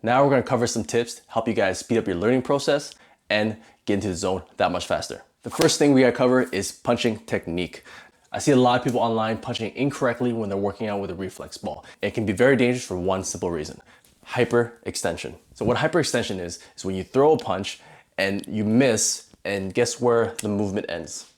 Now we're going to cover some tips to help you guys speed up your learning process and get into the zone that much faster. The first thing we got to cover is punching technique. I see a lot of people online punching incorrectly when they're working out with a reflex ball. It can be very dangerous for one simple reason: hyperextension. So what hyperextension is when you throw a punch and you miss, and guess where the movement ends?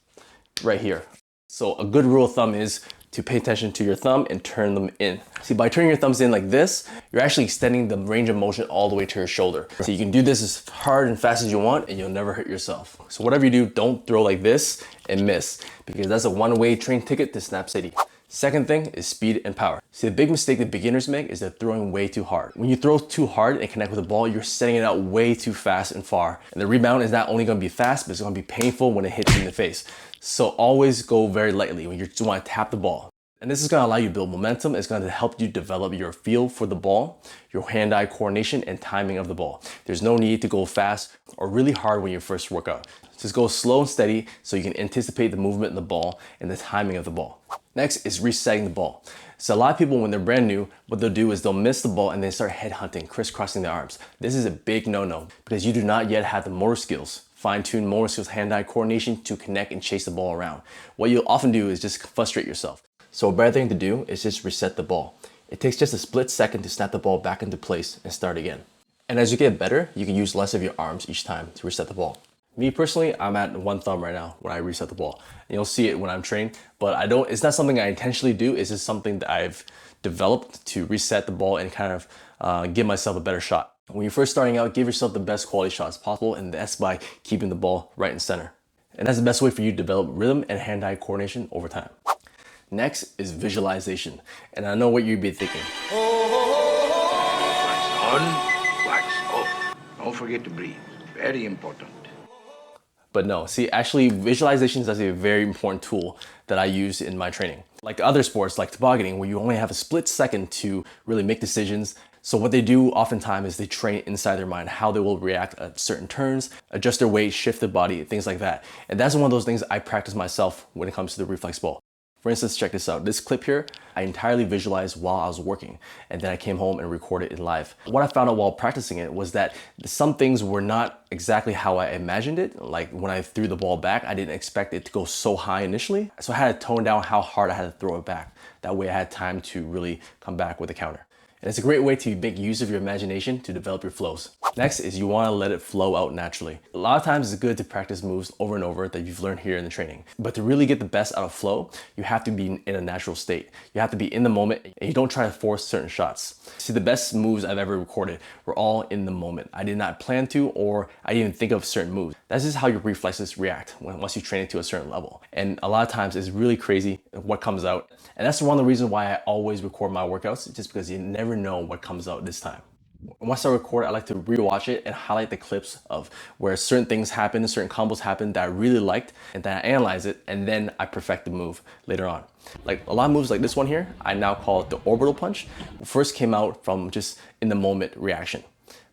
Right here. So a good rule of thumb is to pay attention to your thumb and turn them in. See, by turning your thumbs in like this, you're actually extending the range of motion all the way to your shoulder. So you can do this as hard and fast as you want and you'll never hurt yourself. So whatever you do, don't throw like this and miss, because that's a one-way train ticket to Snap City. Second thing is speed and power. See, the big mistake that beginners make is they're throwing way too hard. When you throw too hard and connect with the ball, you're setting it out way too fast and far. And the rebound is not only gonna be fast, but it's gonna be painful when it hits you in the face. So always go very lightly when you just wanna tap the ball. And this is gonna allow you to build momentum. It's gonna help you develop your feel for the ball, your hand-eye coordination and timing of the ball. There's no need to go fast or really hard when you first work out. Just go slow and steady so you can anticipate the movement of the ball and the timing of the ball. Next is resetting the ball. So a lot of people, when they're brand new, what they'll do is they'll miss the ball and then start headhunting, crisscrossing their arms. This is a big no-no because you do not yet have the motor skills, fine-tuned motor skills, hand-eye coordination to connect and chase the ball around. What you'll often do is just frustrate yourself. So a better thing to do is just reset the ball. It takes just a split second to snap the ball back into place and start again. And as you get better, you can use less of your arms each time to reset the ball. Me personally, I'm at one thumb right now when I reset the ball. And you'll see it when I'm trained, but it's not something I intentionally do. It's just something that I've developed to reset the ball and kind of give myself a better shot. When you're first starting out, give yourself the best quality shots possible, and that's by keeping the ball right in center. And that's the best way for you to develop rhythm and hand-eye coordination over time. Next is visualization. And I know what you'd be thinking. Wax on, wax off. Don't forget to breathe. Very important. But no, see, actually visualization is actually a very important tool that I use in my training. Like other sports, like tobogganing, where you only have a split second to really make decisions. So what they do oftentimes is they train inside their mind how they will react at certain turns, adjust their weight, shift their body, things like that. And that's one of those things I practice myself when it comes to the reflex ball. For instance, check this out. This clip here, I entirely visualized while I was working, and then I came home and recorded it live. What I found out while practicing it was that some things were not exactly how I imagined it. Like when I threw the ball back, I didn't expect it to go so high initially. So I had to tone down how hard I had to throw it back. That way I had time to really come back with a counter. And it's a great way to make use of your imagination to develop your flows. Next is you want to let it flow out naturally. A lot of times it's good to practice moves over and over that you've learned here in the training. But to really get the best out of flow, you have to be in a natural state. You have to be in the moment and you don't try to force certain shots. See, the best moves I've ever recorded were all in the moment. I did not plan to, or I didn't even think of certain moves. That's just how your reflexes react once you train it to a certain level. And a lot of times it's really crazy what comes out. And that's one of the reasons why I always record my workouts, just because you never know what comes out this time. Once I record, I like to rewatch it and highlight the clips of where certain things happen, certain combos happen that I really liked, and then I analyze it, and then I perfect the move later on. Like a lot of moves like this one here, I now call it the orbital punch. It first came out from just in the moment reaction.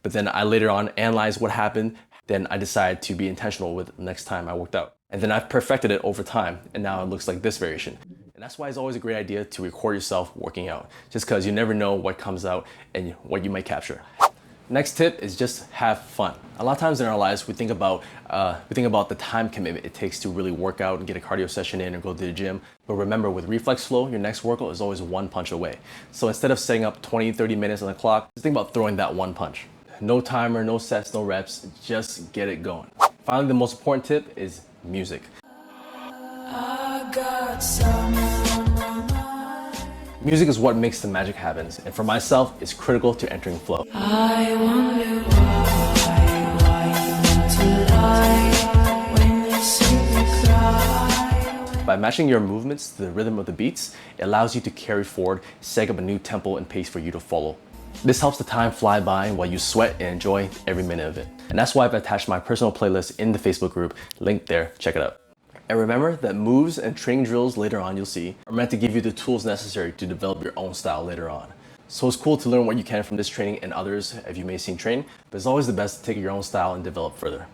But then I later on analyzed what happened, then I decided to be intentional with the next time I worked out. And then I've perfected it over time, and now it looks like this variation. And that's why it's always a great idea to record yourself working out, just because you never know what comes out and what you might capture. Next tip is just have fun. A lot of times in our lives, we think about the time commitment it takes to really work out and get a cardio session in or go to the gym. But remember, with Reflex Flow, your next workout is always one punch away. So instead of setting up 20, 30 minutes on the clock, just think about throwing that one punch. No timer, no sets, no reps, just get it going. Finally, the most important tip is music. Music is what makes the magic happen, and for myself, it's critical to entering flow. I wonder why you lie when you see me cry. By matching your movements to the rhythm of the beats, it allows you to carry forward, set up a new tempo and pace for you to follow. This helps the time fly by while you sweat and enjoy every minute of it. And that's why I've attached my personal playlist in the Facebook group, linked there, check it out. And remember that moves and training drills later on you'll see are meant to give you the tools necessary to develop your own style later on. So it's cool to learn what you can from this training and others if you may seem trained, but it's always the best to take your own style and develop further.